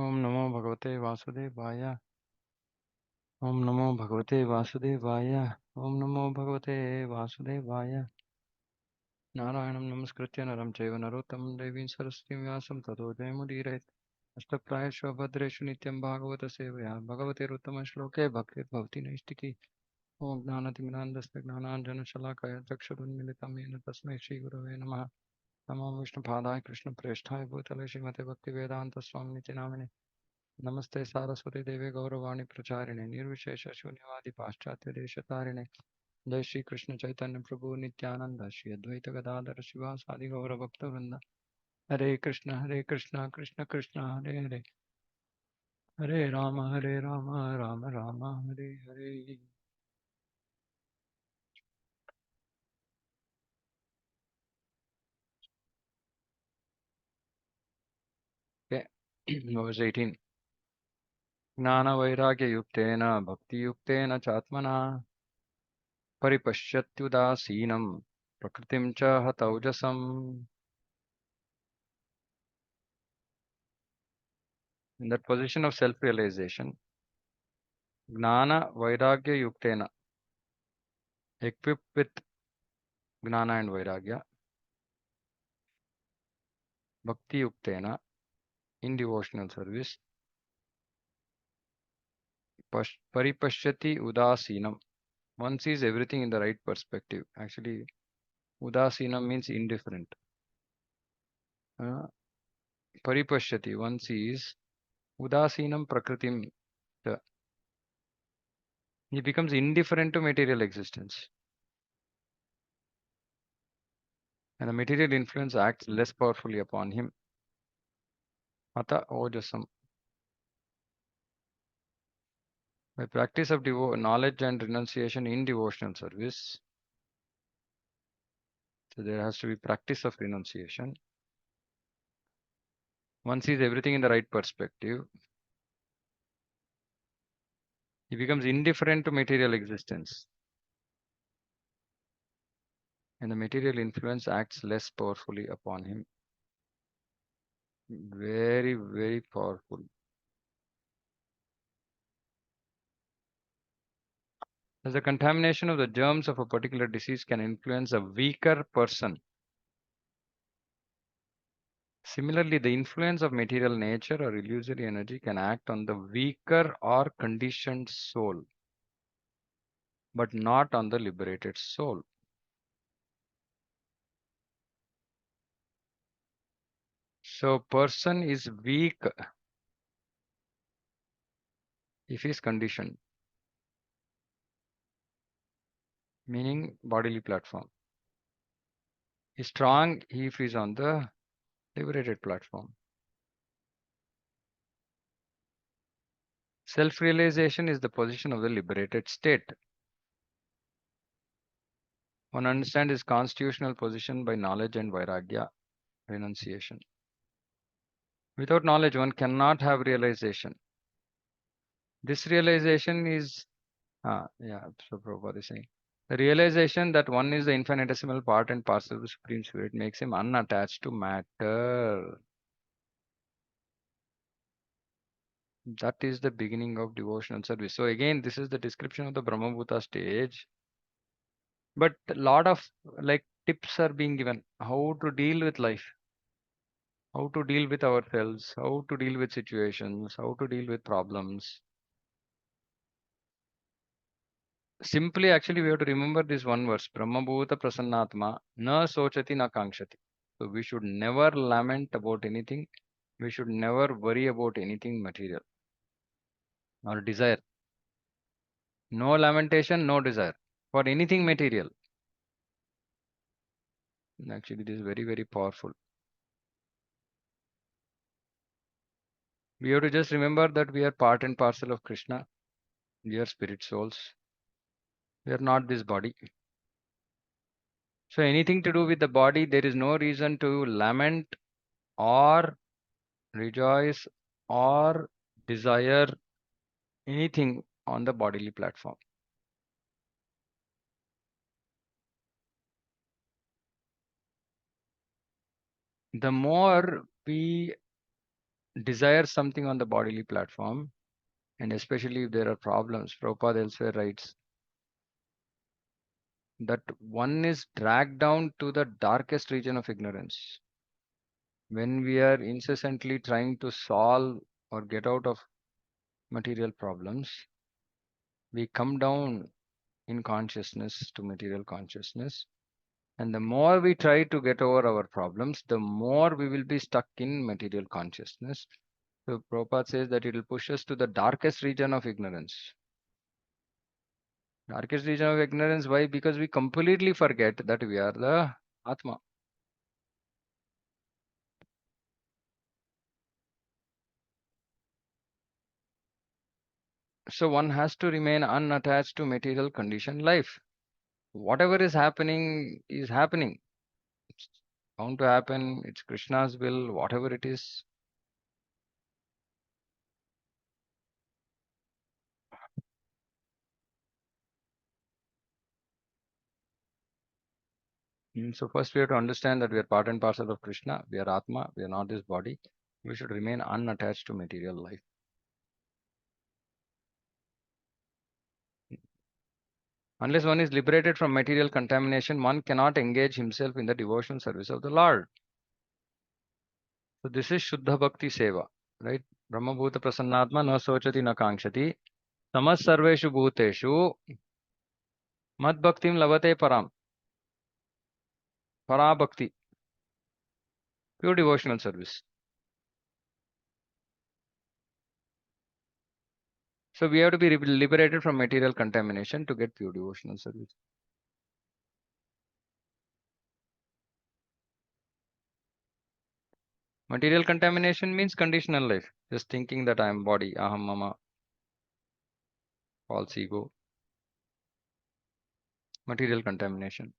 ओम नमो भगवते वासुदेवाय। ओम नमो भगवते वासुदेवाय। ओम नमो भगवते वासुदेवाय। नारायणं नमस्कृत्य नरं चैव नरोत्तमं देवीं सरस्वतीं व्यासं ततो जयमुदीरयेत्। अष्टप्रायेषु भद्रेषु नित्यं भागवतसेवया भगवतेरुत्तमश्लोके भक्तिर्भवति नैष्टिकी। ओम ज्ञानतिमिरान्धस्य ज्ञानाञ्जनशलाकया चक्षुरुन्मिलितं येन तस्मै श्रीगुरवे नमः। नमो विष्णुपादाय कृष्णप्रेष्ठाय भूतले श्रीमते भक्तिवेदान्तस्वामिनिति नामिने। नमस्ते सारस्वती देवे गौरवाणी प्रचारिणे निर्विशेष शून्यवादी पाश्चात्य देशतारिणे। जय श्री कृष्ण चैतन्य प्रभु नित्यानंद श्री अद्वैत गदाधर शिवासादि गौर भक्त वृंद। हरे कृष्ण कृष्ण कृष्ण हरे हरे, हरे राम राम राम हरे हरे। Okay. Verse 18. ज्ञान वैराग्य युक्तेन भक्ति युक्तेन चात्मना परिपश्यत्युदासीनं प्रकृतिं च हतौजसम्. In that position of self-realization, Gnana Vairagya Yuktena, equipped with Gnana and Vairagya, Bhakti Yuktena, in devotional service, Paripashyati Udasinam. One sees everything in the right perspective. Actually, Udasinam means indifferent. Uh, Paripashyati, one sees Udasinam Prakritim. He becomes indifferent to material existence. And the material influence acts less powerfully upon him. Ata Ojasam. By practice of knowledge and renunciation in devotional service, so there has to be practice of renunciation. One sees everything in the right perspective. He becomes indifferent to material existence. And the material influence acts less powerfully upon him. Very, very powerful. As the contamination of the germs of a particular disease can influence a weaker person, similarly, the influence of material nature or illusory energy can act on the weaker or conditioned soul, but not on the liberated soul. So, person is weak if he is conditioned, meaning bodily platform. He's strong if he is on the liberated platform. Self-realization is the position of the liberated state. One understands his constitutional position by knowledge and vairagya, renunciation. Without knowledge, one cannot have realization. This realization is, so Prabhupada is saying, the realization that one is the infinitesimal part and parcel of the Supreme Spirit makes him unattached to matter. That is the beginning of devotional service. So again, this is the description of the Brahmabhuta stage. But a lot of like tips are being given how to deal with life, how to deal with ourselves, how to deal with situations, how to deal with problems. Simply, actually, we have to remember this one verse: Brahmabhuta Prasannatma na sochati na kankshati. So we should never lament about anything. We should never worry about anything material or desire. No lamentation, no desire for anything material. Actually, this is very, very powerful. We have to just remember that we are part and parcel of Krishna. We are spirit souls. We are not this body. So anything to do with the body, there is no reason to lament or rejoice or desire anything on the bodily platform. The more we desires something on the bodily platform, and especially if there are problems, Prabhupada elsewhere writes that one is dragged down to the darkest region of ignorance. When we are incessantly trying to solve or get out of material problems, we come down in consciousness to material consciousness. And the more we try to get over our problems, the more we will be stuck in material consciousness. So Prabhupada says that it will push us to the darkest region of ignorance. Darkest region of ignorance. Why? Because we completely forget that we are the Atma. So one has to remain unattached to material conditioned life. Whatever is happening is happening. It's bound to happen. It's Krishna's will, whatever it is. So first we have to understand that we are part and parcel of Krishna. We are Atma. We are not this body. We should remain unattached to material life. Unless one is liberated from material contamination, one cannot engage himself in the devotional service of the Lord. So this is Shuddha Bhakti Seva, right? Brahma Bhuta Prasannatma na sochati na kankshati samas sarveshu bhuteshu mad bhaktim lavate param. Para Bhakti, pure devotional service. So we have to be liberated from material contamination to get pure devotional service. Material contamination means conditional life. Just thinking that I am body, aham mama, false ego, material contamination.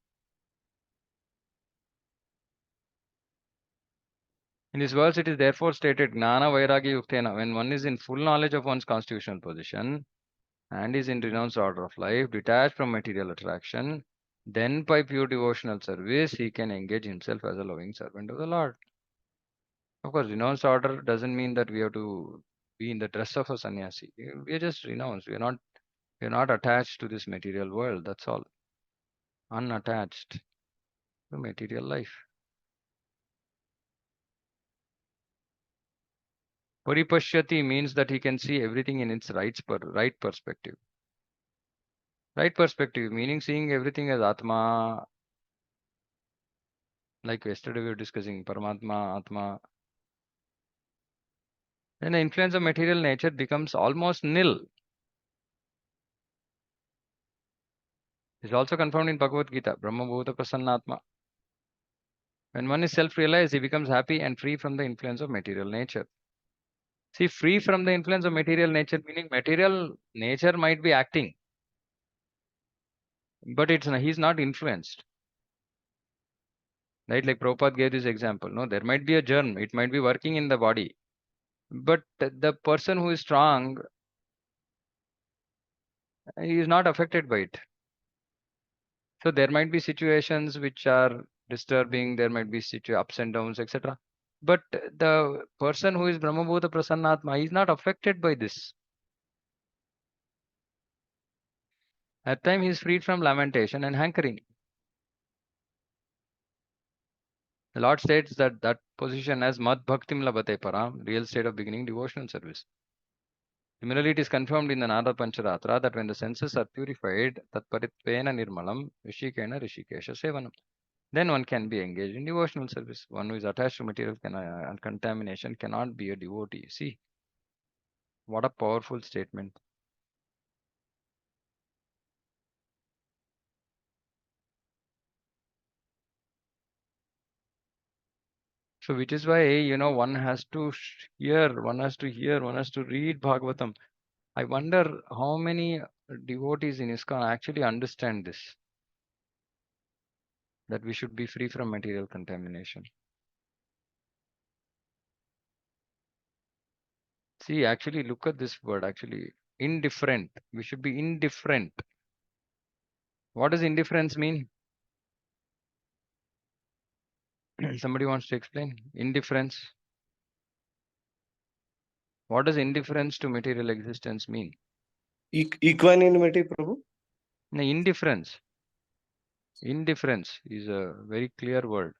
In this verse, it is therefore stated, Gnana Vairagi Yuktena, when one is in full knowledge of one's constitutional position and is in renounced order of life, detached from material attraction, then by pure devotional service, he can engage himself as a loving servant of the Lord. Of course, renounced order doesn't mean that we have to be in the dress of a sannyasi. We are just renounced. We are not attached to this material world. That's all. Unattached to material life. Paripashyati means that he can see everything in its right perspective. Right perspective, meaning seeing everything as Atma, like yesterday we were discussing Paramatma, Atma. Then the influence of material nature becomes almost nil. It's also confirmed in Bhagavad Gita, Brahma Bhuta Prasannatma. When one is self-realized, he becomes happy and free from the influence of material nature. See, free from the influence of material nature, meaning material nature might be acting, but he's not influenced. Right? Like Prabhupada gave this example. No, there might be a germ, it might be working in the body, but the person who is strong, he is not affected by it. So there might be situations which are disturbing, there might be ups and downs, etc. But the person who is Brahmabhuta Prasannatma, he is not affected by this. At time he is freed from lamentation and hankering. The Lord states that position as Mad Bhaktim Labate Param, real state of beginning devotional service. Similarly, it is confirmed in the Nada Pancharatra that when the senses are purified, that Paritvena Nirmalam, Rishikena Rishikesha Sevanam. Then one can be engaged in devotional service. One who is attached to material and contamination cannot be a devotee. See, what a powerful statement. So, which is why, one has to hear, one has to read Bhagavatam. I wonder how many devotees in ISKCON actually understand this, that we should be free from material contamination. See, actually, look at this word, actually, indifferent. We should be indifferent. What does indifference mean? Somebody wants to explain? Indifference. What does indifference to material existence mean? Equanimity, Prabhu. No, indifference. Indifference is a very clear word.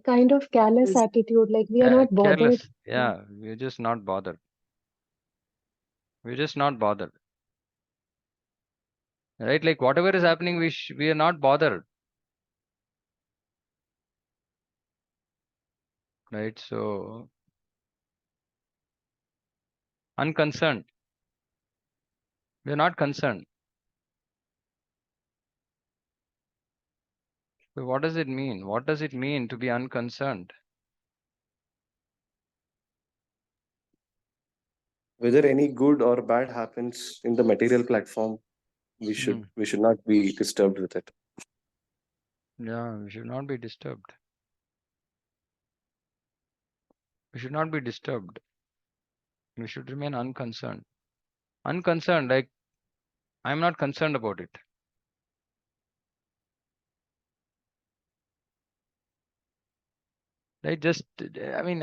Kind of careless Is attitude, like we are not bothered. Careless. Yeah, we're just not bothered. We're just not bothered. Right? Like whatever is happening, we are not bothered. Right? So unconcerned. We're not concerned. So what does it mean? What does it mean to be unconcerned? whether any good or bad happens in the material platform, Hmm. we should not be disturbed with it. Yeah, we should not be disturbed. We should not be disturbed. We should remain unconcerned. Unconcerned, like I'm not concerned about it. Like just, I mean,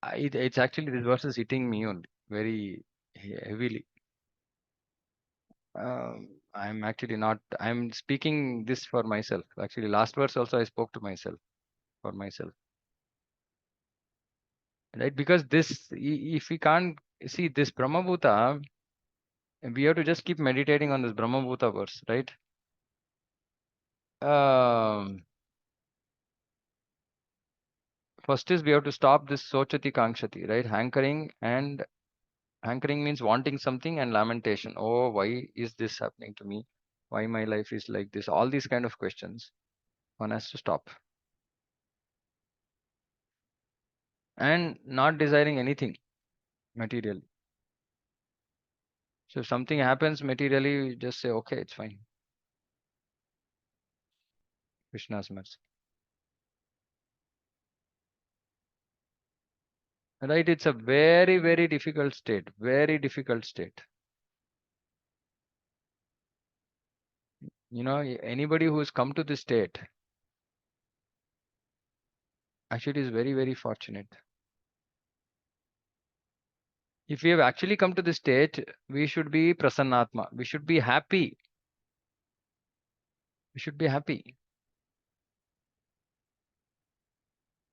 it's actually this verse is hitting me only very heavily. I'm actually not. I'm speaking this for myself. Actually, last verse also I spoke to myself for myself, right? Because this, if we can't see this Brahmabhuta, we have to just keep meditating on this Brahmabhuta verse, right? Um, First is we have to stop this sochati kankshati, right? Hankering means wanting something, and lamentation. Oh, why is this happening to me? Why my life is like this? All these kind of questions. One has to stop. And not desiring anything material. So if something happens materially, you just say, okay, it's fine. Krishna's mercy. Right? It's a very, very difficult state. Very difficult state. You know, anybody who's come to this state actually is very, very fortunate. If we have actually come to this state, we should be prasannatma. We should be happy. We should be happy.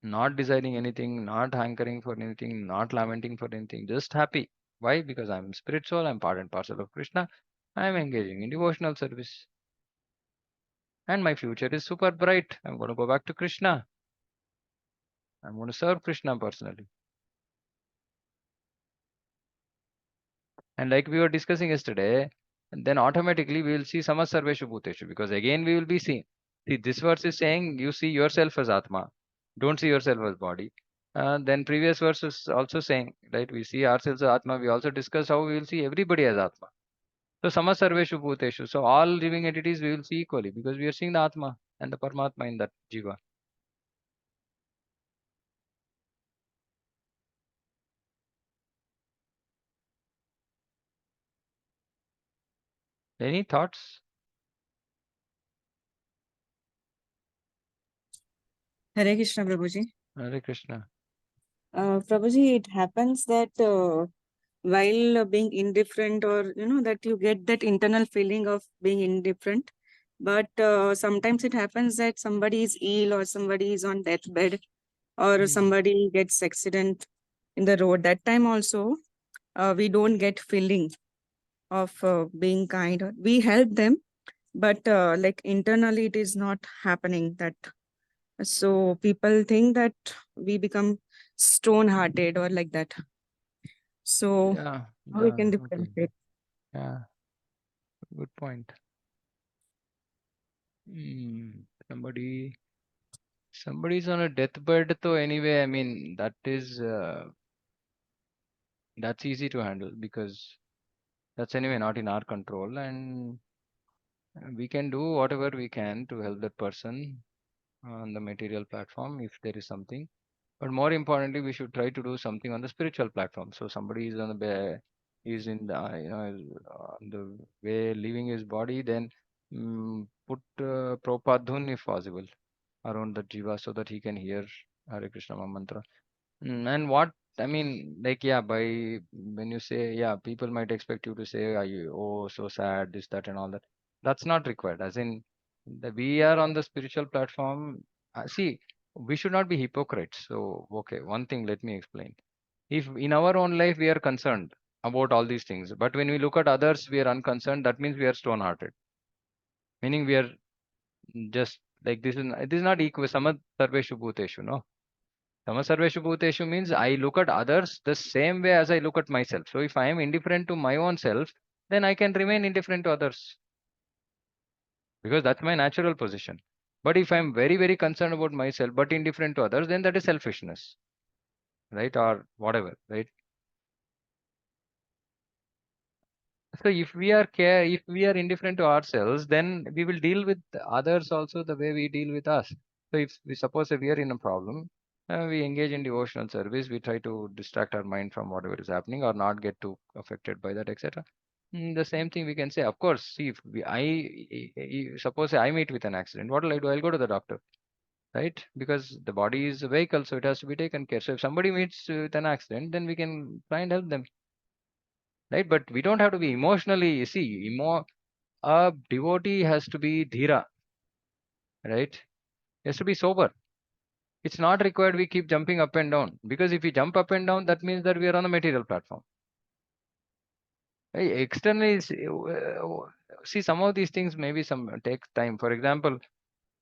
Not desiring anything, not hankering for anything, not lamenting for anything, just happy. Why? Because I'm spiritual, I'm part and parcel of Krishna. I'm engaging in devotional service. And my future is super bright. I'm going to go back to Krishna. I'm going to serve Krishna personally. And like we were discussing yesterday, then automatically we will see samasarveshu bhuteshu, because again we will be seeing. See, this verse is saying you see yourself as Atma. Don't see yourself as body. Then previous verse is also saying, right, we see ourselves as Atma. We also discussed how we will see everybody as Atma. So samasarveshu bhuteshu. So all living entities we will see equally, because we are seeing the Atma and the Paramatma in that Jiva. Any thoughts? Hare Krishna, Prabhuji. Hare Krishna. Prabhuji, it happens that while being indifferent, or that you get that internal feeling of being indifferent, but sometimes it happens that somebody is ill, or somebody is on deathbed, or somebody gets accident in the road. That time also, we don't get feeling of being kind. We help them, but like internally, it is not happening. That so people think that we become stone-hearted or like that. So Yeah, how we can okay. differentiate? Yeah, good point. Somebody's on a deathbed, though. Anyway, I mean that's easy to handle, because that's anyway not in our control, and we can do whatever we can to help that person on the material platform if there is something. But more importantly, we should try to do something on the spiritual platform. So somebody is on the is in the on the way leaving his body, then put Prabhupada Dhun if possible around the jiva, so that he can hear Hare Krishna mantra. And what I mean, like, yeah, when you say, yeah, people might expect you to say, are you, oh, so sad, this, that, and all that. That's not required. As in, we are on the spiritual platform. See, we should not be hypocrites. So, okay, one thing, let me explain. If in our own life we are concerned about all these things, but when we look at others, we are unconcerned, that means we are stone-hearted. Meaning we are just like this is not equal. Samad sarveshu bhuteshu, no? Samasarveshu bhuteshu means I look at others the same way as I look at myself. So if I am indifferent to my own self, then I can remain indifferent to others because that's my natural position. But if I'm very, very concerned about myself but indifferent to others, then that is selfishness, right? Or whatever, right? So if we are indifferent to ourselves, then we will deal with others also the way we deal with us. So if we suppose if we are in a problem, we engage in devotional service, we try to distract our mind from whatever is happening or not get too affected by that, etc. The same thing we can say. Of course, see if suppose I meet with an accident, what will I do? I'll go to the doctor, right? Because the body is a vehicle, so it has to be taken care. So if somebody meets with an accident, then we can try and help them, right? But we don't have to be emotionally, see, a devotee has to be dhira, right? He has to be sober. It's not required we keep jumping up and down, because if we jump up and down, that means that we are on a material platform. Externally, see, some of these things maybe some take time. For example,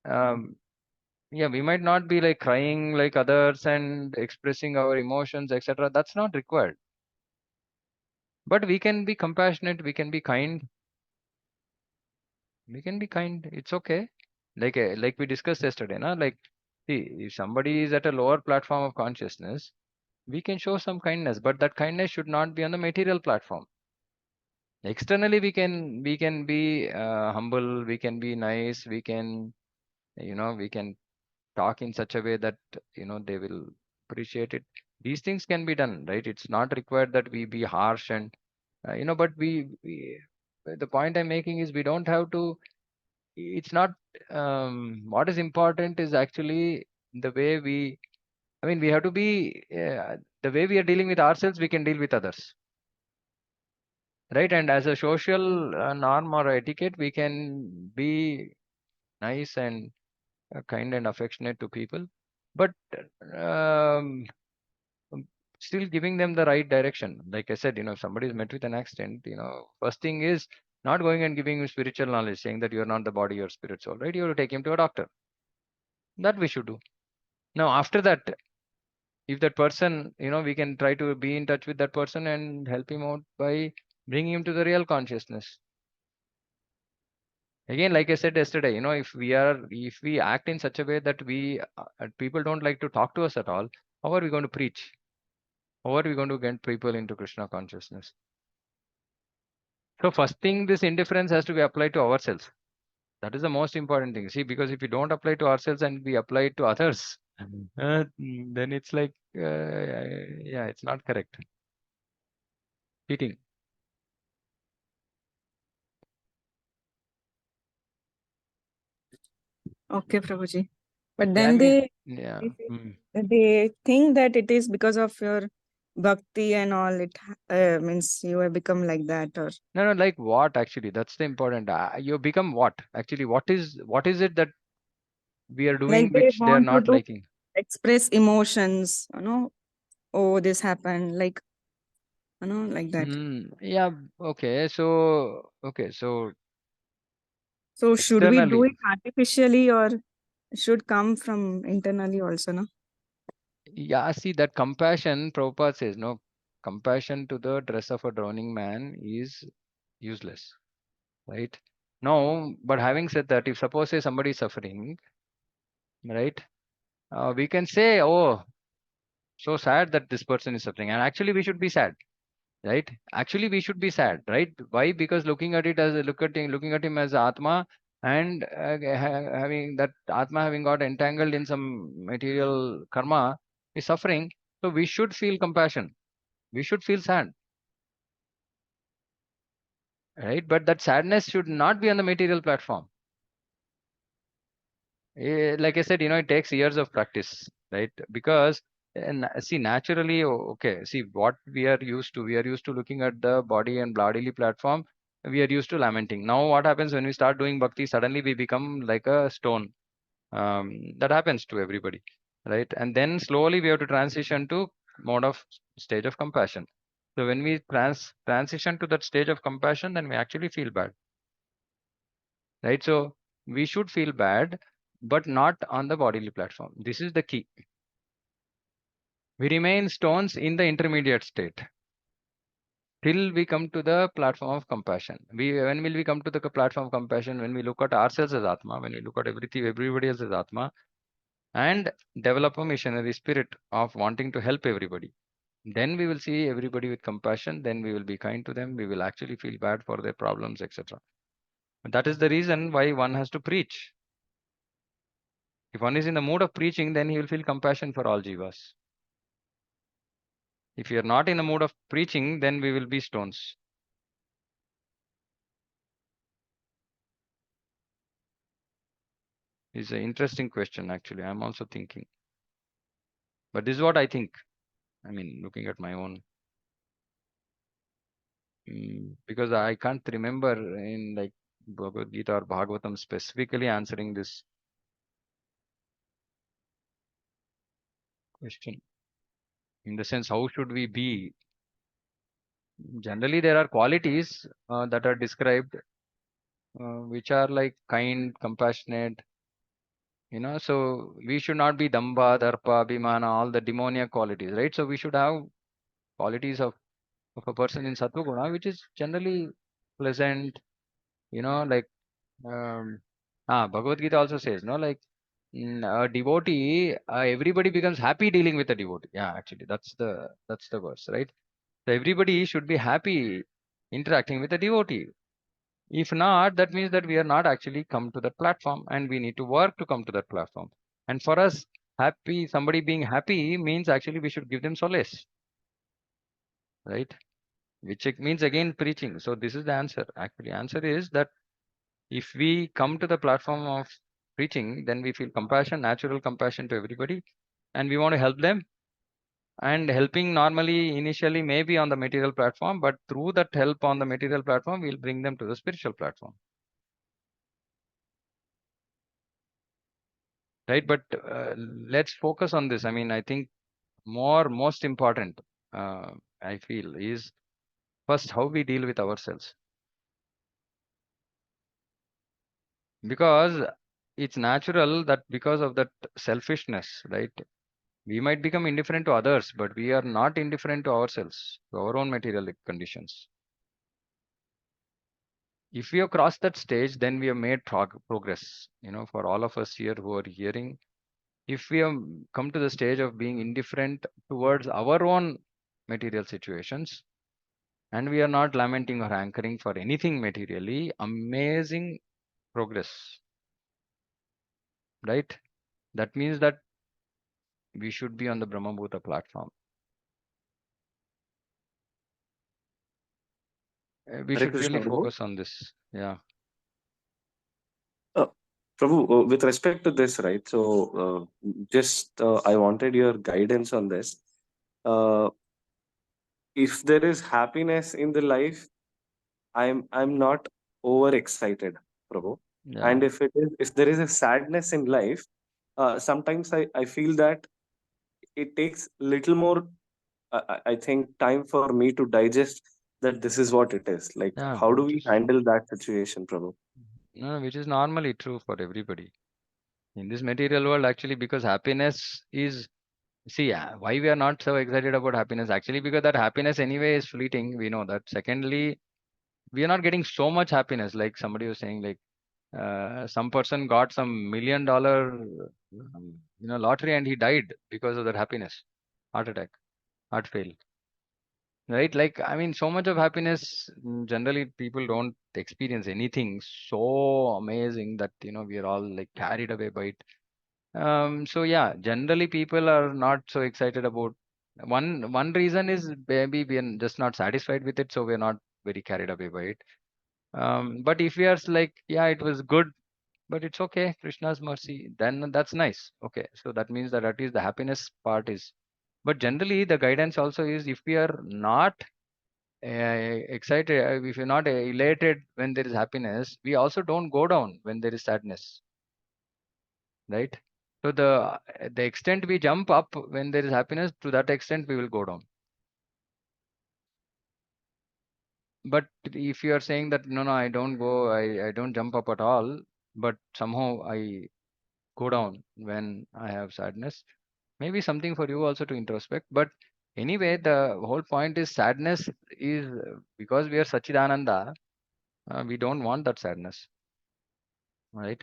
yeah, we might not be like crying like others and expressing our emotions, etc. That's not required. But we can be compassionate, we can be kind, it's okay. Like we discussed yesterday, na? Like, see, if somebody is at a lower platform of consciousness, we can show some kindness, but that kindness should not be on the material platform. Externally we can be humble, we can be nice, we can talk in such a way that they will appreciate it. These things can be done, right? It's not required that we be harsh and but we the point I'm making is we don't have to. It's not what is important is actually the way we have to be the way we are dealing with ourselves, we can deal with others, right? And as a social norm or etiquette, we can be nice and kind and affectionate to people, but um, still giving them the right direction. Like I said, if somebody is met with an accident, first thing is not going and giving him spiritual knowledge, saying that you're not the body, you're spirit soul, right? You have to take him to a doctor. That we should do. Now, after that, if that person, we can try to be in touch with that person and help him out by bringing him to the real consciousness. Again, like I said yesterday, if we act in such a way that people don't like to talk to us at all, how are we going to preach? How are we going to get people into Krishna consciousness? So first thing, this indifference has to be applied to ourselves. That is the most important thing. See, because if we don't apply to ourselves and we apply it to others, then it's like, yeah, it's not correct. Cheating. Okay, Prabhuji. But Yeah, I then mean, yeah. they think that it is because of your bhakti and all. It means you have become like that, or No, like what actually? That's the important. You become what? Actually, what is it that we are like doing they which they are want you not to liking? express emotions. Oh, this happened. Like that. Yeah, okay. So So should we do externally, it artificially, or should come from internally also? No. yeah, see that compassion, Prabhupada says, no, compassion to the dress of a drowning man is useless, right? No, but having said that, if suppose say somebody is suffering, right, we can say, oh, so sad that this person is suffering, and actually we should be sad, right? Actually we should be sad, right? Why? Because looking at him as Atma, and having that Atma having got entangled in some material karma is suffering. So we should feel compassion, we should feel sad, right? But that sadness should not be on the material platform. Like I said, it takes years of practice, right? Because And see, naturally, okay, see what we are used to. We are used to looking at the body and bodily platform. We are used to lamenting. Now, what happens when we start doing bhakti? Suddenly, we become like a stone. That happens to everybody, right? And then slowly, we have to transition to mode of stage of compassion. So when we transition to that stage of compassion, then we actually feel bad, right? So we should feel bad, but not on the bodily platform. This is the key. We remain stones in the intermediate state till we come to the platform of compassion. When will we come to the platform of compassion? When we look at ourselves as Atma, when we look at everybody else as Atma, and develop a missionary spirit of wanting to help everybody. Then we will see everybody with compassion. Then we will be kind to them. We will actually feel bad for their problems, etc. That is the reason why one has to preach. If one is in the mood of preaching, then he will feel compassion for all jivas. If you are not in the mood of preaching, then we will be stones. It's an interesting question, actually. I'm also thinking. But this is what I think. I mean, looking at my own. Because I can't remember in like Bhagavad Gita or Bhagavatam specifically answering this question. In the sense, how should we be? Generally, there are qualities that are described, which are like kind, compassionate, so we should not be damba, darpa, abhimana, all the demoniac qualities, right? So we should have qualities of a person in sattva guna, which is generally pleasant, like Bhagavad Gita also says, no, like a devotee, everybody becomes happy dealing with a devotee. Yeah, actually, that's the verse, right? So everybody should be happy interacting with a devotee. If not, that means that we are not actually come to that platform, and we need to work to come to that platform. And for us, somebody being happy means actually we should give them solace, right? Which means again preaching. So this is the answer. Actually, answer is that if we come to the platform of preaching, then we feel compassion, natural compassion to everybody, and we want to help them. And helping normally initially maybe on the material platform, but through that help on the material platform, we'll bring them to the spiritual platform. Right? But let's focus on this. I mean, I think most important, I feel, is first how we deal with ourselves. Because it's natural that because of that selfishness, right? We might become indifferent to others, but we are not indifferent to ourselves, to our own material conditions. If we have crossed that stage, then we have made progress. For all of us here who are hearing, if we have come to the stage of being indifferent towards our own material situations, and we are not lamenting or hankering for anything materially, amazing progress, right? That means that we should be on the Brahmabhuta platform. We Hare should Krishna, really Prabhu. focus on this. Yeah. Prabhu, with respect to this, right? So, just I wanted your guidance on this. If there is happiness in the life, I'm not overexcited, Prabhu. Yeah. And if there is a sadness in life, sometimes I feel that it takes little more. I think time for me to digest that this is what it is. Like, Yeah. how do Which we is handle that situation, Prabhu? no, which is normally true for everybody in this material world. Actually, because happiness is see why we are not so excited about happiness. Actually, because that happiness anyway is fleeting. We know that. Secondly, we are not getting so much happiness. Like somebody was saying, like some person got some $1 million, lottery, and he died because of that happiness, heart attack, heart fail. Right? Like, I mean, so much of happiness, generally people don't experience anything so amazing that, we are all like carried away by it. So yeah, generally people are not so excited about one reason is maybe we are just not satisfied with it, so we're not very carried away by it. But if we are like, yeah, it was good, but it's okay, Krishna's mercy, then that's nice. Okay, so that means that at least the happiness part is But generally, the guidance also is if we are not excited, if you're not elated when there is happiness, we also don't go down when there is sadness, right? So the extent we jump up when there is happiness, to that extent we will go down. But if you are saying that no, I don't go, I don't jump up at all, but somehow I go down when I have sadness, maybe something for you also to introspect. But anyway, the whole point is sadness is because we are Sachidananda, we don't want that sadness, right?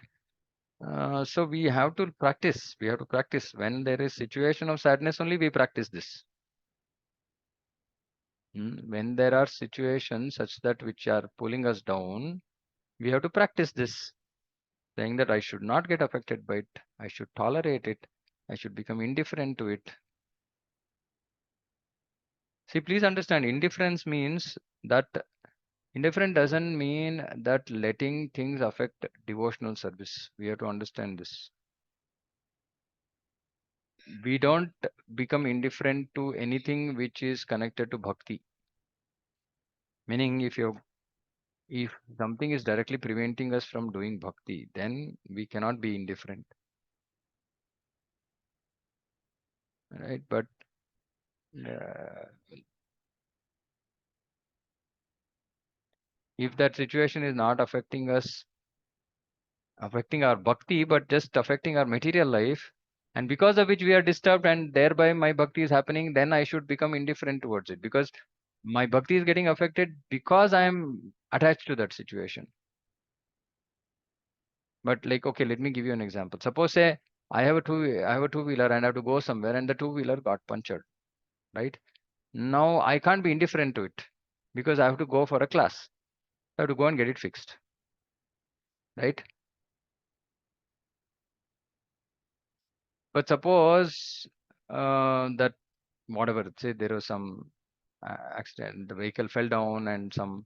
So we have to practice. We have to practice. When there is situation of sadness, only we practice this. When there are situations such that which are pulling us down, we have to practice this, saying that I should not get affected by it. I should tolerate it. I should become indifferent to it. See, please understand, indifference means that indifferent doesn't mean that letting things affect devotional service. We have to understand this. We don't become indifferent to anything which is connected to bhakti. Meaning, if something is directly preventing us from doing bhakti, then we cannot be indifferent, right? But if that situation is not affecting us, affecting our bhakti, but just affecting our material life, and because of which we are disturbed, and thereby my bhakti is happening, then I should become indifferent towards it, because my bhakti is getting affected because I am attached to that situation. But like, okay, let me give you an example. Suppose say I have a two-wheeler and I have to go somewhere, and the two-wheeler got punctured, right? Now I can't be indifferent to it because I have to go for a class. I have to go and get it fixed, right? But suppose that whatever, say there was some accident, the vehicle fell down and some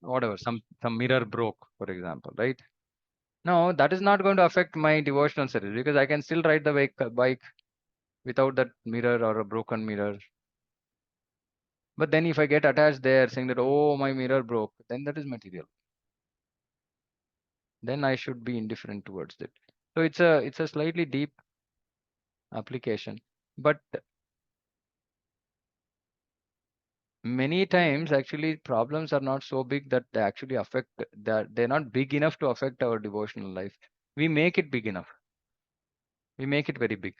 whatever, some mirror broke, for example, right? Now that is not going to affect my devotional service because I can still ride the bike without that mirror or a broken mirror. But then if I get attached there saying that, oh, my mirror broke, then that is material. Then I should be indifferent towards it. So it's a slightly deep application. But many times actually problems are not so big that they actually affect, that they're not big enough to affect our devotional life. We make it big enough. We make it very big.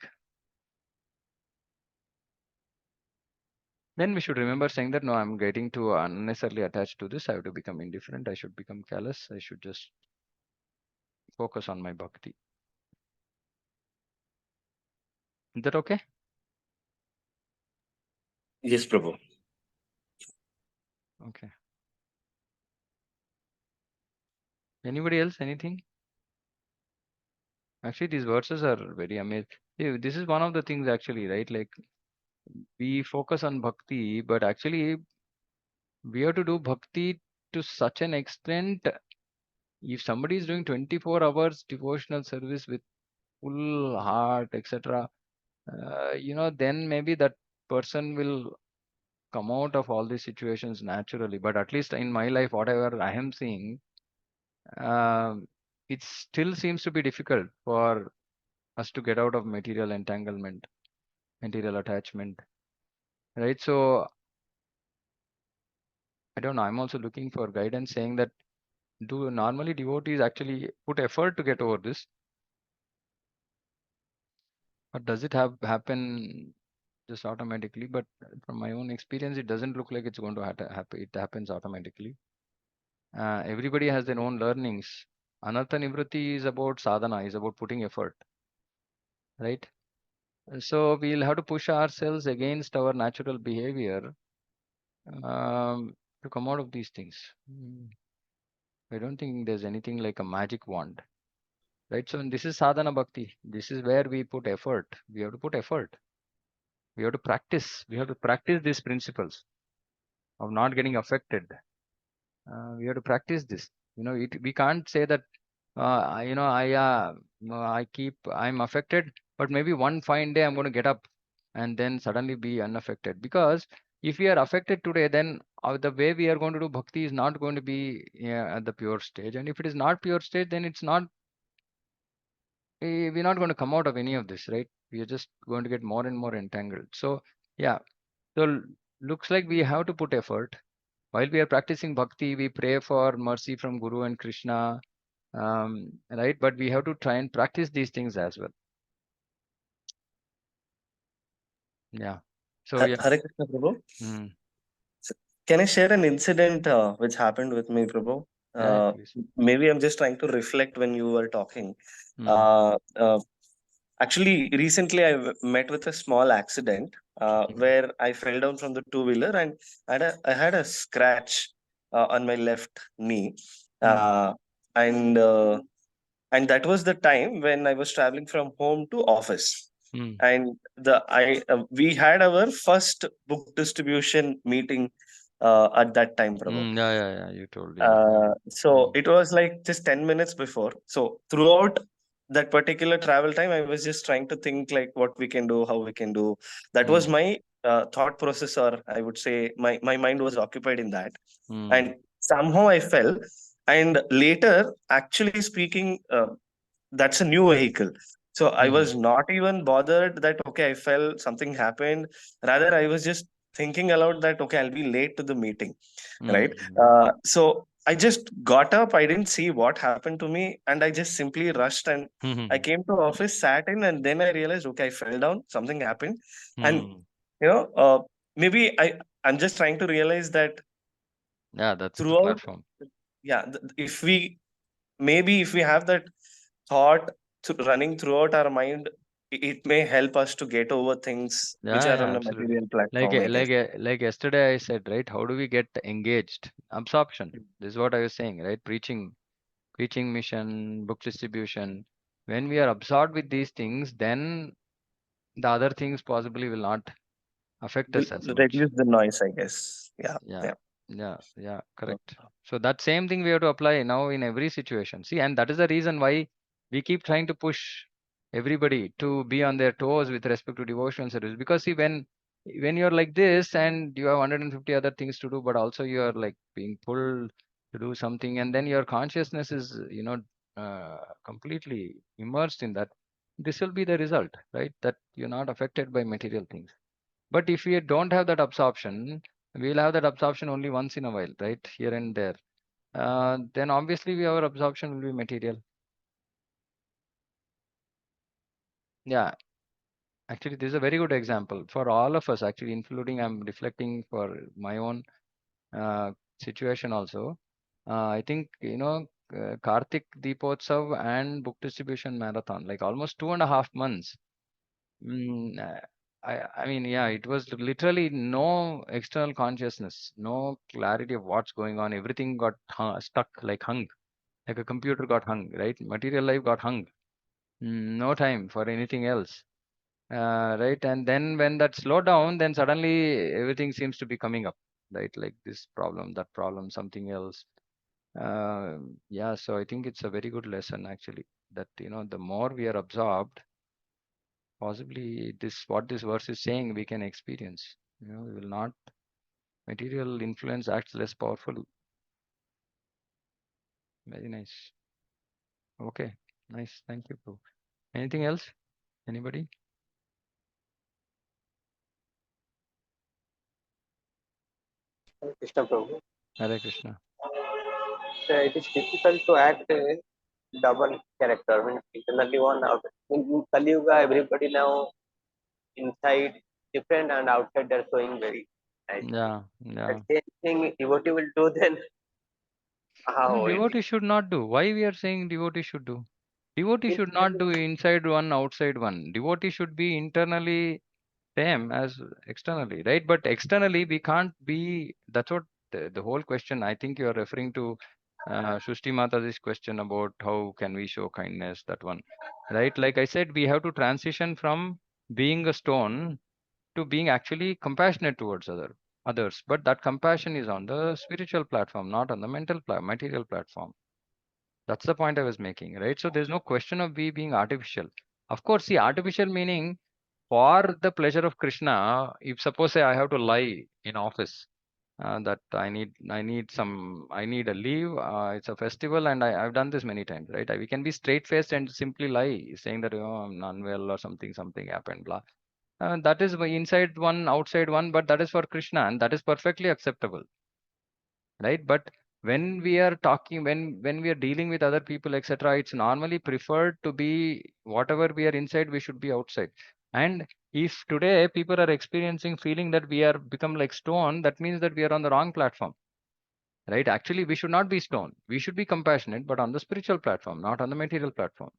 Then we should remember saying that no, I'm getting too unnecessarily attached to this. I have to become indifferent. I should become callous. I should just focus on my bhakti. Is that okay? Yes, Prabhu. Okay. Anybody else? Anything? Actually, these verses are very amazing. This is one of the things actually, right? Like we focus on bhakti, but actually we have to do bhakti to such an extent. If somebody is doing 24 hours devotional service with full heart, etc., then maybe that person will come out of all these situations naturally. But at least in my life, whatever I am seeing, it still seems to be difficult for us to get out of material entanglement, material attachment, right? So I don't know. I'm also looking for guidance saying that do normally devotees actually put effort to get over this? Or does it happen just automatically? But from my own experience, it doesn't look like it's going to happen. It happens automatically. Everybody has their own learnings. Anartha Nivritti is about sadhana, is about putting effort, right? So we'll have to push ourselves against our natural behavior to come out of these things. I don't think there's anything like a magic wand, right? So this is sadhana bhakti. This is where we put effort. We have to put effort. We have to practice. We have to practice these principles of not getting affected. We have to practice this. We can't say that, I'm affected. but maybe one fine day I'm going to get up and then suddenly be unaffected. Because if we are affected today, then the way we are going to do bhakti is not going to be at the pure stage. And if it is not pure stage, then it's not, we're not going to come out of any of this, right? We are just going to get more and more entangled. So, yeah. So looks like we have to put effort. While we are practicing bhakti, we pray for mercy from Guru and Krishna, right? But we have to try and practice these things as well. Yeah. So, yeah. Hare Krishna, Prabhu. Mm. So, can I share an incident which happened with me, Prabhu? Yeah, please. Maybe I'm just trying to reflect when you were talking. Mm. Actually, recently met with a small accident where I fell down from the two-wheeler and I had a scratch on my left knee. Uh, and that was the time when I was traveling from home to office. And we had our first book distribution meeting at that time, Prabhu. Yeah. You told, yeah. So it was like just 10 minutes before. So throughout that particular travel time, I was just trying to think like what we can do, how we can do. That was my thought process, or I would say my mind was occupied in that. And somehow I fell. And later, actually speaking, that's a new vehicle. So I was not even bothered that, okay, I fell, something happened. Rather, I was just thinking aloud that, okay, I'll be late to the meeting. Right. So I just got up. I didn't see what happened to me. And I just simply rushed and I came to office, sat in, and then I realized, okay, I fell down, something happened. And, maybe I'm just trying to realize that Yeah, that's the throughout, platform. yeah, if we have that thought running throughout our mind, it may help us to get over things which Yeah, are on a absolutely. material platform, I guess. Like yesterday I said, right? How do we get engaged? Absorption. This is what I was saying, right? Preaching mission, book distribution. When we are absorbed with these things, then the other things possibly will not affect Will us as much. reduce the noise, I guess. Yeah, correct. So that same thing we have to apply now in every situation. See, and that is the reason why we keep trying to push everybody to be on their toes with respect to devotion service. Because see, when you're like this and you have 150 other things to do, but also you are like being pulled to do something, and then your consciousness is, completely immersed in that, this will be the result, right? That you're not affected by material things. But if we don't have that absorption, we'll have that absorption only once in a while, right? Here and there. Then obviously our absorption will be material. Yeah, actually, this is a very good example for all of us, actually, including I'm reflecting for my own uh, situation also. I think, Kartik Deepotsav and book distribution marathon, like almost 2.5 months. I mean, yeah, it was literally no external consciousness, no clarity of what's going on. Everything got stuck, like hung, like a computer got hung, right? Material life got hung. No time for anything else, right? And then when that slowed down, then suddenly everything seems to be coming up, right? Like this problem, that problem, something else. Yeah, so I think it's a very good lesson actually, that the more we are absorbed, possibly this what this verse is saying we can experience. We will not, material influence acts less powerful. Very nice. Okay, nice. Thank you, bro. Anything else? Anybody? Krishna Prabhu. Hare Krishna. So it is difficult to act a double character. I mean, internally one out. In Kali Yuga, everybody now inside different and outside they're showing very nice. Yeah. The same thing devotee will do, then No, how it devotee should not do. Why we are saying devotee should do? Devotee is. should not do inside one, outside one. Devotee should be internally same as externally, right? But externally we can't be. That's what the whole question. I think you are referring to Shushti Mataji's question about how can we show kindness. That one, right? Like I said, we have to transition from being a stone to being actually compassionate towards others. But that compassion is on the spiritual platform, not on the material platform. That's the point I was making, right? So there's no question of we being artificial. Of course, see, artificial meaning for the pleasure of Krishna. If suppose say I have to lie in office, that I need a leave. It's a festival, and I've done this many times, right? We can be straight faced and simply lie, saying that I'm unwell or something happened, blah. That is inside one, outside one, but that is for Krishna, and that is perfectly acceptable, right? But when we are talking, when we are dealing with other people, etc., it's normally preferred to be whatever we are inside, we should be outside. And if today people are experiencing feeling that we are become like stone, that means that we are on the wrong platform, right? Actually, we should not be stone. We should be compassionate, but on the spiritual platform, not on the material platform.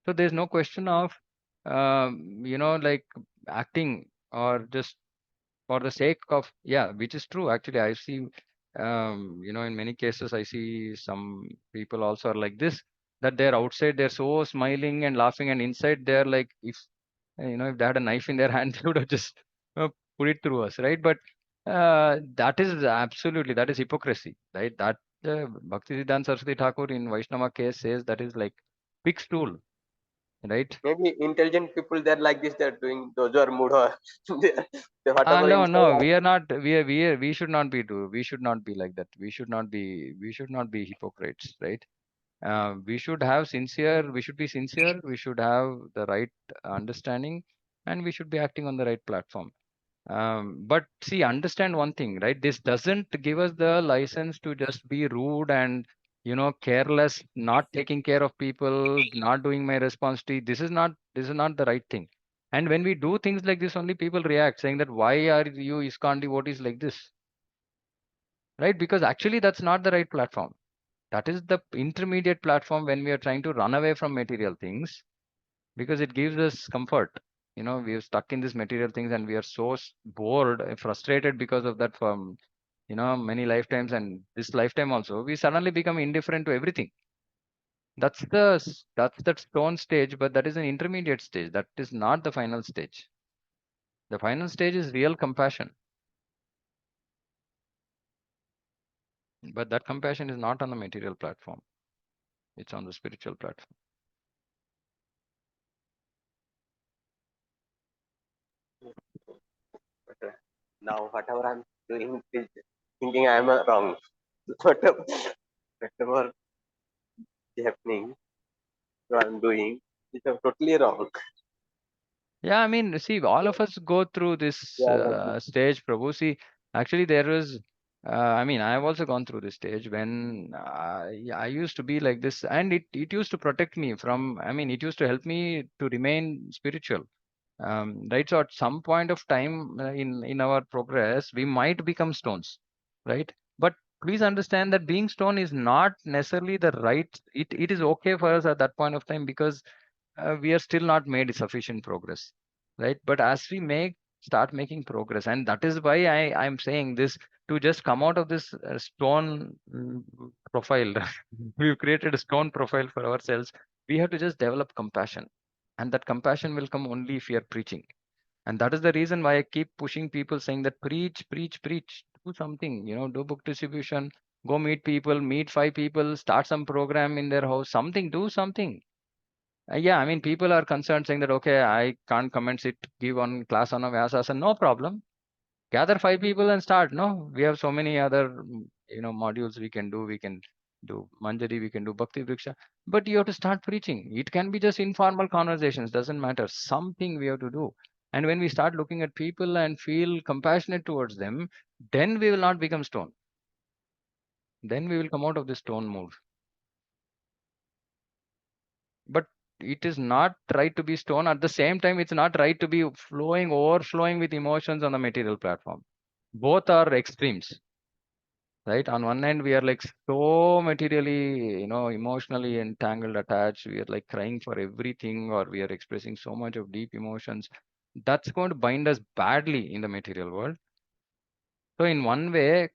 So there's no question of, like acting or just for the sake of, yeah, which is true. Actually, I see, in many cases, I see some people also are like this, that they're outside, they're so smiling and laughing, and inside they're like, if they had a knife in their hand, they would have just put it through us, right? But that is hypocrisy, right? That Bhakti Siddhanta Saraswati Thakur in Vaishnava case says that is like pig stool, right? Maybe intelligent people, they're like this, they're doing those are mood or whatever No, inside. we are not. We should not be We should not be like that. We should not be. We should not be hypocrites, right? We should have sincere. We should be sincere. We should have the right understanding, and we should be acting on the right platform. But see, understand one thing, right? This doesn't give us the license to just be rude and careless, not taking care of people, not doing my responsibility. This is not the right thing. And when we do things like this, only people react, saying that why are you ISKCON devotees like this, right? Because actually that's not the right platform. That is the intermediate platform when we are trying to run away from material things, because it gives us comfort. We are stuck in these material things and we are so bored and frustrated because of that from many lifetimes, and this lifetime also we suddenly become indifferent to everything. That's the stone stage, but that is an intermediate stage. That is not the final stage. The final stage is real compassion, but that compassion is not on the material platform. It's on the spiritual platform. But now whatever I'm doing is thinking I'm wrong. Whatever is happening, what I'm doing is totally wrong. Yeah, I mean, see, all of us go through this Yeah, like this. stage, Prabhu. See, actually, there was, I mean, I have also gone through this stage when I used to be like this, and it used to protect me from, I mean, it used to help me to remain spiritual. Right. So at some point of time in our progress, we might become stones, right? But please understand that being stone is not necessarily the right. It is okay for us at that point of time, because we are still not made sufficient progress, right? But as we start making progress, and that is why I'm saying this, to just come out of this stone profile. We've created a stone profile for ourselves. We have to just develop compassion, and that compassion will come only if we are preaching. And that is the reason why I keep pushing people, saying that preach, preach, preach, do something, do book distribution, go meet people, meet 5 people, start some program in their house, something, do something. Yeah, I mean, people are concerned, saying that, okay, I can't come and sit, give one class on a Vyasasana. No problem. Gather 5 people and start. No, we have so many other, modules we can do. We can do Manjari, we can do Bhakti Vriksha. But you have to start preaching. It can be just informal conversations, doesn't matter. Something we have to do. And when we start looking at people and feel compassionate towards them, then we will not become stone. Then we will come out of this stone mood. But it is not right to be stone. At the same time, it's not right to be overflowing with emotions on the material platform. Both are extremes, right? On one end, we are like so materially, emotionally entangled, attached. We are like crying for everything, or we are expressing so much of deep emotions. That's going to bind us badly in the material world. So in one way,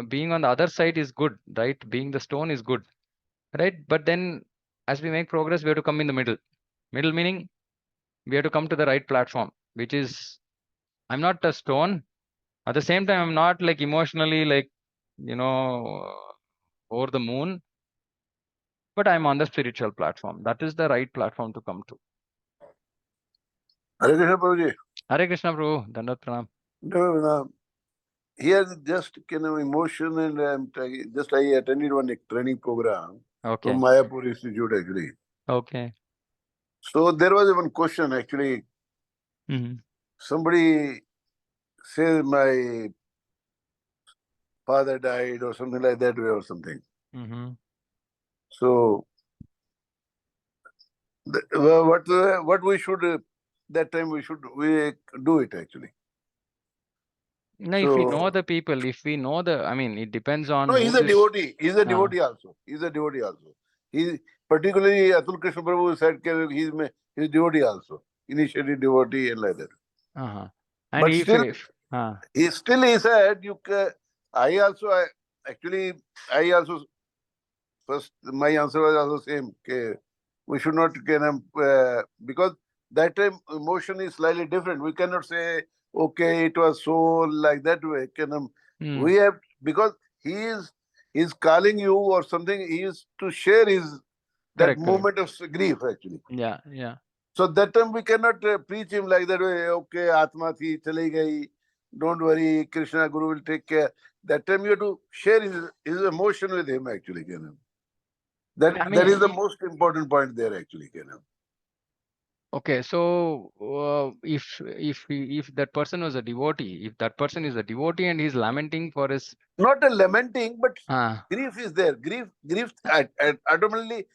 being on the other side is good, right? Being the stone is good, right? But then as we make progress, we have to come in the middle. Middle meaning we have to come to the right platform, which is, I'm not a stone. At the same time, I'm not like emotionally like, over the moon, but I'm on the spiritual platform. That is the right platform to come to. Hare Krishna Prabhuji. Hare Krishna Prabhu, Dandat Pranam. No, here just kind of emotion, and I attended one training program Okay, from Mayapur Institute actually. okay. So there was one question actually. Mhm. Somebody says my father died or something like that way or something. Mhm. So what we should that time we do it actually. No, if we know So the people, if we know the, I mean, it depends on no, who he's a this. devotee. He's a Ah. devotee also. He's a devotee also. He particularly Atul Krishna Prabhu said he's devotee also. Initially devotee and like that. Uh-huh. And But if, still, ah, he said I also first my answer was also same. We should not because that time emotion is slightly different. We cannot say okay it was so like that way. We have because he's calling you or something. He is to share his that correct, correct. moment of grief actually. Yeah, yeah. So that time we cannot preach him like that way. Okay, Atma thi chali gayi. Don't worry, Krishna Guru will take care. That time you have to share his emotion with him actually. I That is the mean, most important point there actually. okay, so if that person was a devotee, if that person is a devotee and he's lamenting for his, Not a lamenting, but ah, grief is there. Automatically,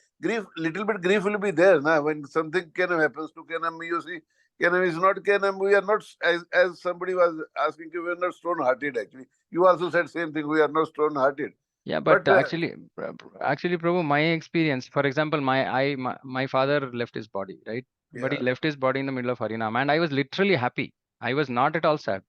little bit grief will be there. Now, when something happens to you see, is not we are not, as somebody was asking you, we are not stone-hearted actually. You also said same thing, we are not stone-hearted. yeah, but actually, Prabhu, my experience, for example, my father left his body, right? But he Yeah. left his body in the middle of Harinam, and I was literally happy. I was not at all sad,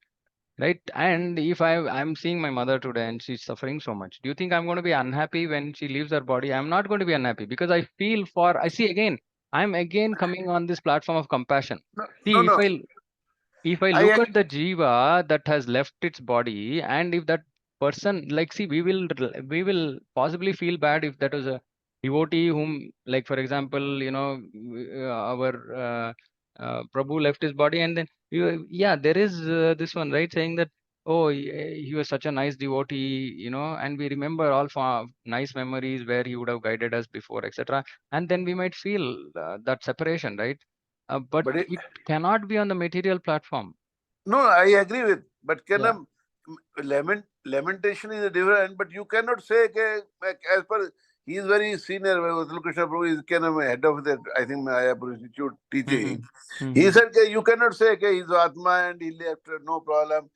right? And if I'm seeing my mother today and she's suffering so much, do you think I'm going to be unhappy when she leaves her body? I'm not going to be unhappy because I see again, I'm again coming on this platform of compassion. No, See, no. if I I look at the jiva that has left its body, and if that person, like, see, we will possibly feel bad if that was a devotee whom, like, for example, our Prabhu left his body, and then yeah, there is this one, right, saying that, oh, he was such a nice devotee, and we remember all nice memories where he would have guided us before, etc. And then we might feel that separation, right? But but it cannot be on the material platform. no, I agree with. But Yeah. lamentation is a different. But you cannot say as per he is very senior. Atul Krishna Prabhu is head of that. I think Mayapur Institute teaching. He said you cannot say he's Atma and he left. No problem.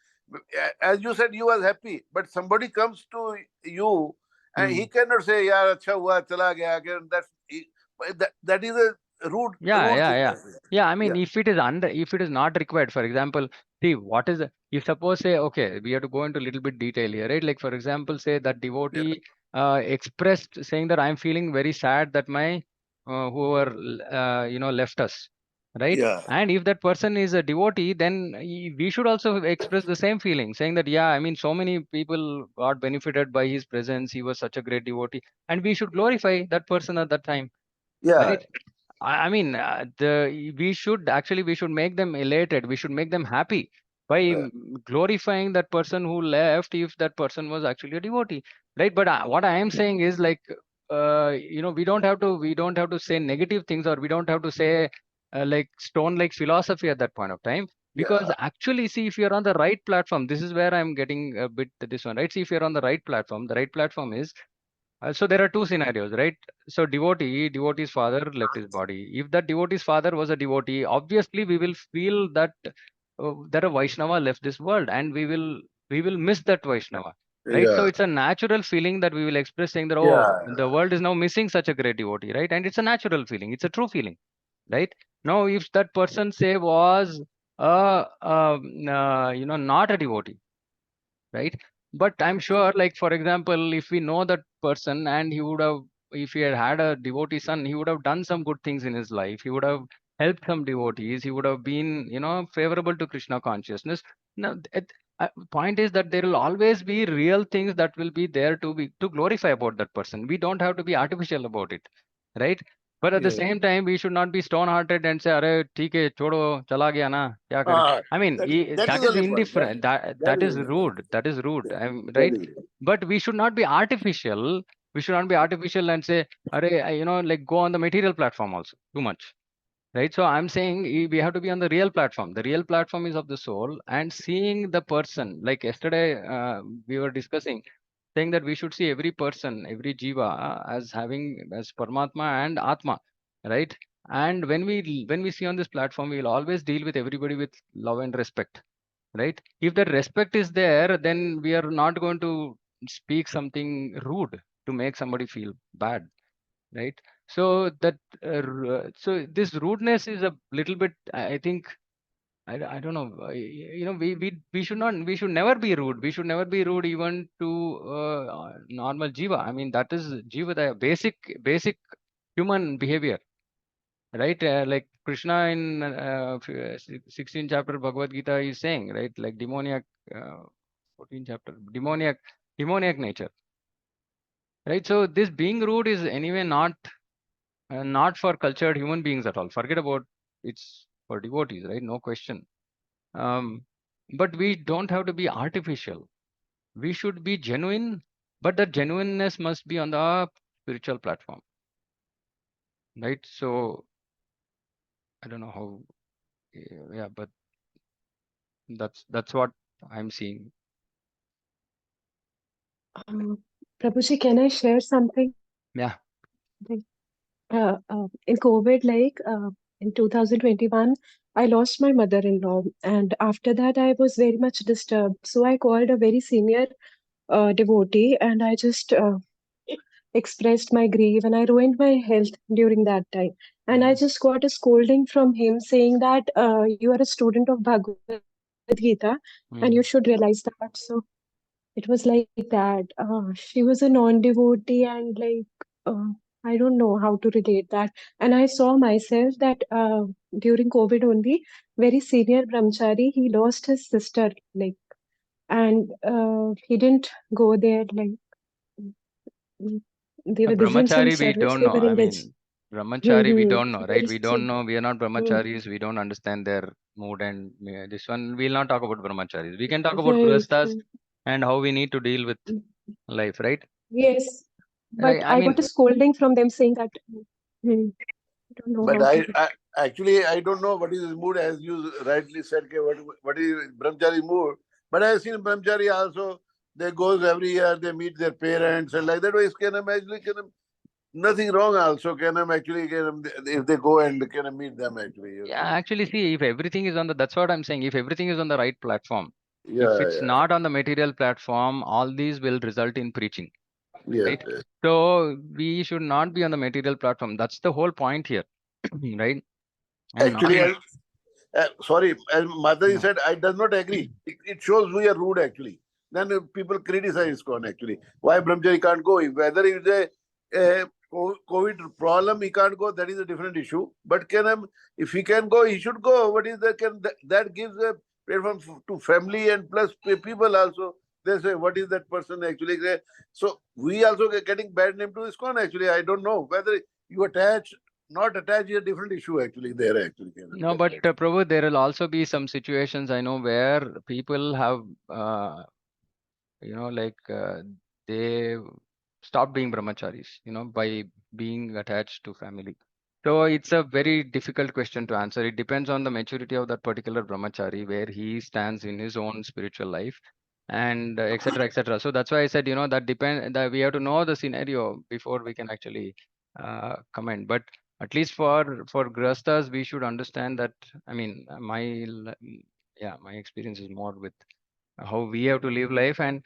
As you said, you was happy. But somebody comes to you and he cannot say, "Yaar, acha hua, chala gaya." Again, that is a rude thing. Yeah, I mean, if it is not required, for example, see, what is if suppose say, okay, we have to go into a little bit detail here, right? Like, for example, say that devotee expressed saying that I'm feeling very sad that my whoever left us, right? Yeah. And if that person is a devotee, then we should also express the same feeling, saying that, yeah, I mean, so many people got benefited by his presence. He was such a great devotee, and we should glorify that person at that time, Yeah. right? I mean, we should make them elated. We should make them happy by glorifying that person who left, if that person was actually a devotee, right? But what I am saying is, like, we don't have to say negative things, or we don't have to say like stone like philosophy at that point of time, because actually, see, if you're on the right platform, this is where I'm getting a bit this one, right? See, if you're on the right platform, the right platform is so there are two scenarios, right? So devotee's father left his body. If that devotee's father was a devotee, obviously we will feel that a Vaishnava left this world, and we will miss that Vaishnava, right? So Yeah. it's a natural feeling that we will express, saying that, oh, Yeah. the world is now missing such a great devotee, right? And it's a natural feeling. It's a true feeling, right? Now, if that person, say, was not a devotee, right? But I'm sure, like, for example, if we know that person, and if he had a devotee son, he would have done some good things in his life. He would have helped some devotees. He would have been, favorable to Krishna consciousness. Now, point is that there will always be real things that will be there to glorify about that person. We don't have to be artificial about it, right? But at the same time, we should not be stone-hearted and say, "Arey, theek hai, chodo, chala gaya na, kya kare?" I mean, that that is is only point. indifferent. That is rude. That is rude. That Right? is- But we should not be artificial. We should not be artificial and say, "Arey, like go on the material platform also too much." Right? So I'm saying we have to be on the real platform. The real platform is of the soul, and seeing the person. Like yesterday, we were discussing, saying that we should see every person, every jiva as having as Paramatma and Atma, right? And when we see on this platform, we will always deal with everybody with love and respect, right? If that respect is there, then we are not going to speak something rude to make somebody feel bad, right? So that so this rudeness is a little bit, I think, I don't know. We should never be rude. We should never be rude even to normal jiva. I mean, that is jiva, the basic human behavior, right? Like Krishna in 16th chapter Bhagavad Gita is saying, right? Like demoniac, 14th chapter, demoniac nature, right? So this being rude is anyway not for cultured human beings at all. Forget about it's for devotees, right? No question. But we don't have to be artificial. We should be genuine, but the genuineness must be on the spiritual platform, right? So I don't know how, yeah, but that's what I'm seeing. Prabhuji, can I share something? Yeah. In COVID, in 2021, I lost my mother-in-law, and after that, I was very much disturbed. So I called a very senior devotee, and I just expressed my grief, and I ruined my health during that time. And I just got a scolding from him saying that you are a student of Bhagavad Gita, and you should realize that. So it was like that. She was a non-devotee, and I don't know how to relate that. And I saw myself that during COVID only, very senior brahmachari, he lost his sister, and he didn't go there, mm, they didn't send Brahmachari, we service. don't They know. were I engaged. mean, Brahmachari, we don't know, right? Very We don't strict. know. We are not Mm, Brahmacharis. We don't understand their mood. And this one, we'll not talk about Brahmacharis. We can talk about right, Grihasthas right. and how we need to deal with Mm, life, right? yes, but Right. I I got mean, a scolding from them saying that I don't know But how to. I actually I don't know what is his mood, as you rightly said. What is brahmachari mood? But I have seen brahmachari also. They goes every year. They meet their parents and like that way. Nothing wrong also. If they go and can meet them actually. yeah, actually, see, if everything is on that's what I'm saying. If everything is on the right platform, if Yeah, it's not on the material platform, all these will result in preaching, yeah, right? So we should not be on the material platform. That's the whole point here, right? And Actually, normal, sorry, as Mataji yeah. said, I does not agree. It shows we are rude actually. Then people criticize ISKCON actually. Why Brahmachari can't go? Whether it's a COVID problem, he can't go. That is a different issue. But if he can go, he should go. What is that gives a platform to family and plus people also. They say, what is that person actually? So we also getting bad name to ISKCON actually. I don't know whether you attach not attached is a different issue actually there actually. No, but Prabhu, there will also be some situations I know where people have, they stop being brahmacharis, by being attached to family. So it's a very difficult question to answer. It depends on the maturity of that particular brahmachari, where he stands in his own spiritual life, and et cetera, et cetera. So that's why I said, that we have to know the scenario before we can actually comment. But at least for grastas, we should understand that. I mean, my experience is more with how we have to live life. And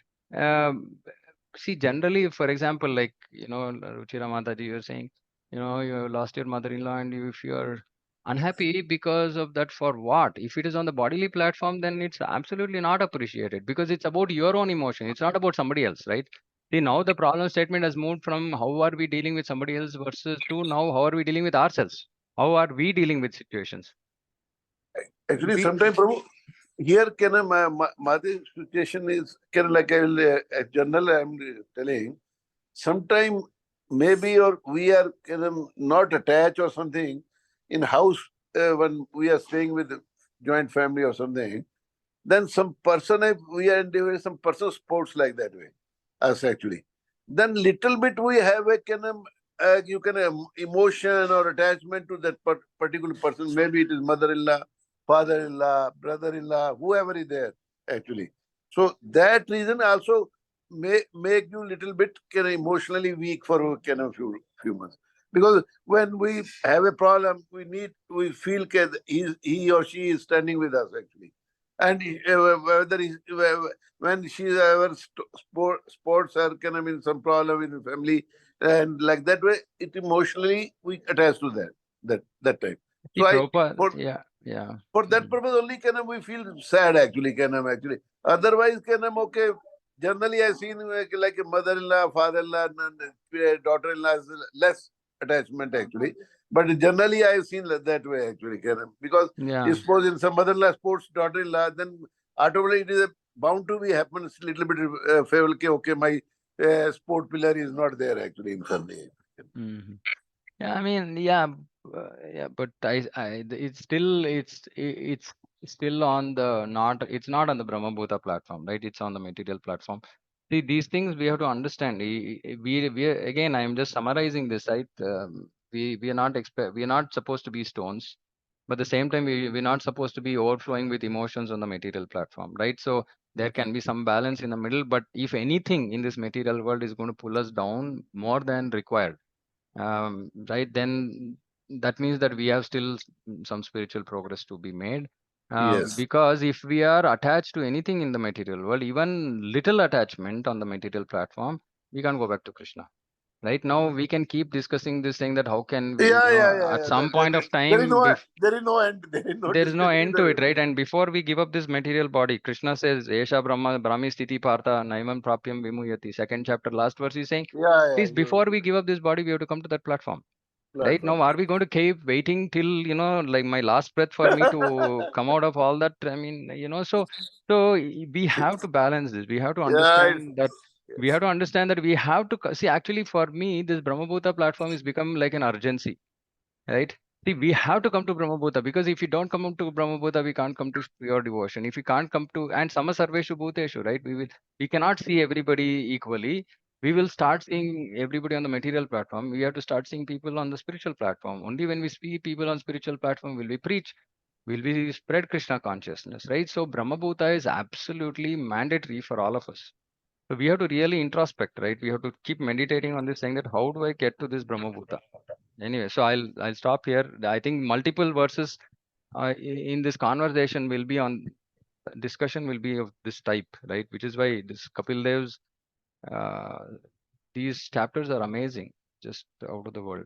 see, generally, for example, like Ruchira Mataji, you're saying, you lost your mother-in-law, and if you're unhappy because of that, for what? If it is on the bodily platform, then it's absolutely not appreciated, because it's about your own emotion. It's not about somebody else, right? See, now the problem statement has moved from how are we dealing with somebody else versus to now how are we dealing with ourselves? How are we dealing with situations? Actually, sometimes, Prabhu, here my situation is like a general I'm telling. Sometimes maybe or we are not attached or something in house when we are staying with joint family or something, then some person, if we are in some person sports like that way, us actually, then little bit we have a you can emotion or attachment to that particular person. Maybe it is mother-in-law, father-in-law, brother-in-law, whoever is there actually. So that reason also may make you little bit emotionally weak for few months. Because when we have a problem, we feel he or she is standing with us actually. And whether when she ever sports are in some problem in the family, and like that way, it emotionally we attach to that time. See, So Prabhupada, yeah. for that purpose only we feel sad actually actually. Otherwise okay. Generally, I've seen like a mother-in-law, father-in-law, and daughter-in-law is less attachment actually. But generally, I've seen that way actually, because if suppose in some mother-in-law sports daughter-in-law, then automatically it is bound to be happens little bit favor. Okay, my sport pillar is not there actually in family. Mm-hmm. Yeah, I mean, but it's still on the it's not on the Brahma Bhuta platform, right? It's on the material platform. See, these things we have to understand. We again, I am just summarizing this, right? We are not we are not supposed to be stones, but at the same time, we're not supposed to be overflowing with emotions on the material platform, right? So there can be some balance in the middle, but if anything in this material world is going to pull us down more than required, right, then that means that we have still some spiritual progress to be made. Yes. Because if we are attached to anything in the material world, even little attachment on the material platform, we can't go back to Krishna. Right now, we can keep discussing this, saying that how can we, at some point of There is time, no end. There is no there is no discussion end to it, right? And before we give up this material body, Krishna says, Esha Brahma Brahmi Sthiti Partha Naivam Prapyam Vimuyati. Second chapter, last verse, he's saying, please, before we give up this body, we have to come to that platform. Right now, are we going to keep waiting till, like my last breath for me to come out of all that? I mean, so we have to balance this. We have to understand that we have to understand that we have to see. Actually, for me, this Brahmabhuta platform has become like an urgency, right? See, we have to come to Brahmabhuta, because if you don't come to Brahmabhuta, we can't come to pure devotion. If we can't come to, and Sama Sarveshu Bhuteshu, right? We cannot see everybody equally. We will start seeing everybody on the material platform. We have to start seeing people on the spiritual platform. Only when we see people on spiritual platform will we preach, will we spread Krishna consciousness, right? So Brahmabhuta is absolutely mandatory for all of us. So we have to really introspect, right? We have to keep meditating on this, saying that how do I get to this Brahmabhuta? Anyway, so I'll stop here. I think multiple verses in this conversation will be on discussion will be of this type, right? Which is why this Kapildev's these chapters are amazing, just out of the world.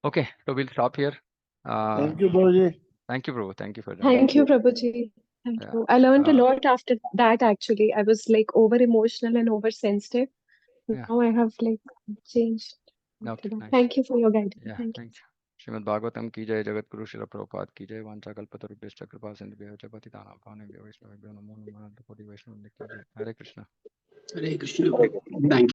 Okay, so we'll stop here. Thank you, Prabhuji. Thank you, Prabhu. Thank you for joining. Thank you, Prabhuji. Thank Yeah. you. I learned a lot after that, actually. I was like over emotional and oversensitive. Yeah. Now I have like changed after Okay, that. nice. Thank you for your guidance. Yeah, Thank you. thank you. Srimad Bhagavatam ki jai, Jagat Guru Srila Prabhupada ki jai, Vancha Kalpatarubhyascha Kripa Sindhubhyo Cha Patitanam Pavanebhyo Vaishnavabhyo Namo Namo Koti Vaishnava ki jai. Hare Krishna. Hare Krishna. Thank you.